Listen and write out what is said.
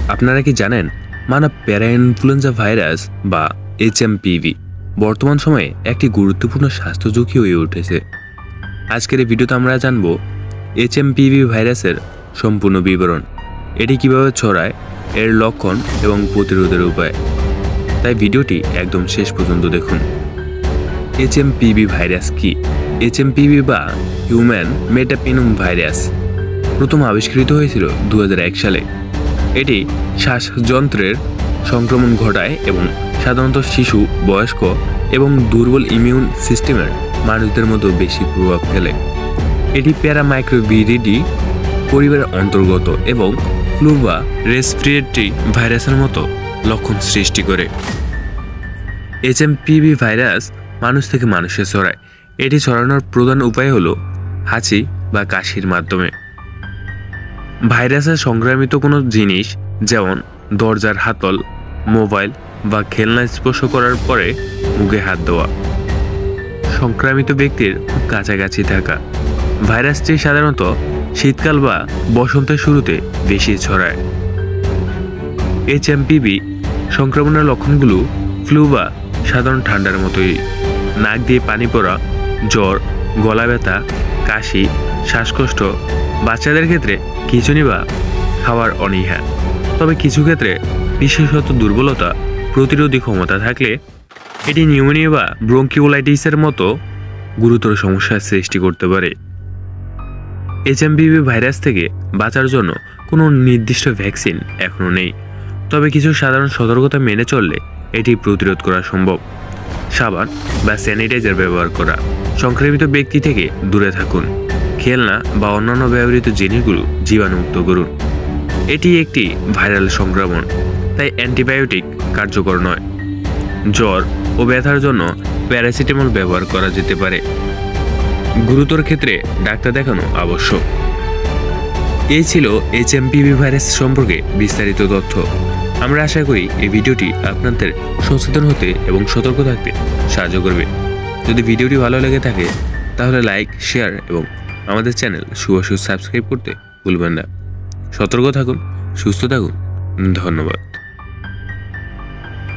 আপনারা কি জানেন মানব প্যারা ইনফ্লুয়েঞ্জা ভাইরাস বা HMPV বর্তমান সময়ে একটি গুরুত্বপূর্ণ স্বাস্থ্য ঝুঁকি হয়ে উঠেছে। আজকের এই ভিডিওতে আমরা জানব HMPV ভাইরাসের সম্পূর্ণ বিবরণ, এটি কিভাবে ছড়ায়, এর লক্ষণ এবং প্রতিরোধের উপায়। তাই ভিডিওটি একদম শেষ পর্যন্ত দেখুন। HMPV ভাইরাস কি? HMPV বা হিউম্যান মেটাপেনিম ভাইরাস প্রথম আবিষ্কৃত হয়েছিল 2001 সালে। এটি শ্বাসযন্ত্রের সংক্রমণ ঘটায় এবং সাধারণত শিশু, বয়স্ক এবং দুর্বল ইমিউন সিস্টেমের মানুষদের মধ্যে বেশি প্রভাব ফেলে। এটি প্যারামাইক্রোভিরিডি পরিবারের অন্তর্গত এবং ফ্লু বা রেসপিরেটরি ভাইরাসের মতো লক্ষণ সৃষ্টি করে। HMPV ভাইরাস মানুষ থেকে মানুষে ছড়ায়। এটি ছড়ানোর প্রধান উপায় হলো হাঁচি বা কাশির মাধ্যমে। ভাইরাসের সংক্রামিত কোনো জিনিস যেমন দরজার হাতল, মোবাইল বা খেলনা স্পর্শ করার পরে মুখে হাত দেওয়া। সংক্রামিত ব্যক্তির খুব কাছাকাছি থাকা। ভাইরাসটি সাধারণত শীতকাল বা বসন্তের শুরুতে বেশি ছড়ায়। HMPV সংক্রমণের লক্ষণগুলো ফ্লু বা সাধারণ ঠান্ডার মতোই। নাক দিয়ে পানি পড়া, জ্বর, গলা ব্যথা, কাশি, শ্বাসকষ্ট। বাচ্চাদের ক্ষেত্রে খিঁচুনি বা খাওয়ার অনীহা। তবে কিছু ক্ষেত্রে বিশেষত দুর্বলতা, প্রতিরোধী ক্ষমতা থাকলে এটি নিউমোনিয়া বা ব্রঙ্কিওলাইটিসের মতো গুরুতর সমস্যার সৃষ্টি করতে পারে। HMPV ভাইরাস থেকে বাঁচার জন্য কোনো নির্দিষ্ট ভ্যাকসিন এখনও নেই, তবে কিছু সাধারণ সতর্কতা মেনে চললে এটি প্রতিরোধ করা সম্ভব। সাবান বা স্যানিটাইজার ব্যবহার করা। সংক্রমিত ব্যক্তি থেকে দূরে থাকুন। খেলনা বা অন্যান্য ব্যবহৃত জিনিসগুলো জীবাণুমুক্ত করুন। এটি একটি ভাইরাল সংক্রমণ, তাই অ্যান্টিবায়োটিক কার্যকর নয়। জ্বর ও ব্যথার জন্য প্যারাসিটামল ব্যবহার করা যেতে পারে। গুরুতর ক্ষেত্রে ডাক্তার দেখানো আবশ্যক। এই ছিল HMPV ভাইরাস সম্পর্কে বিস্তারিত তথ্য। আমরা আশা করি এই ভিডিওটি আপনাদের সচেতন হতে এবং সতর্ক থাকতে সাহায্য করবে। যদি ভিডিওটি ভালো লেগে থাকে তাহলে লাইক, শেয়ার এবং আমাদের চ্যানেল শুভাশু সাবস্ক্রাইব করতে ভুলবেন না। সতর্ক থাকুন, সুস্থ থাকুন। ধন্যবাদ।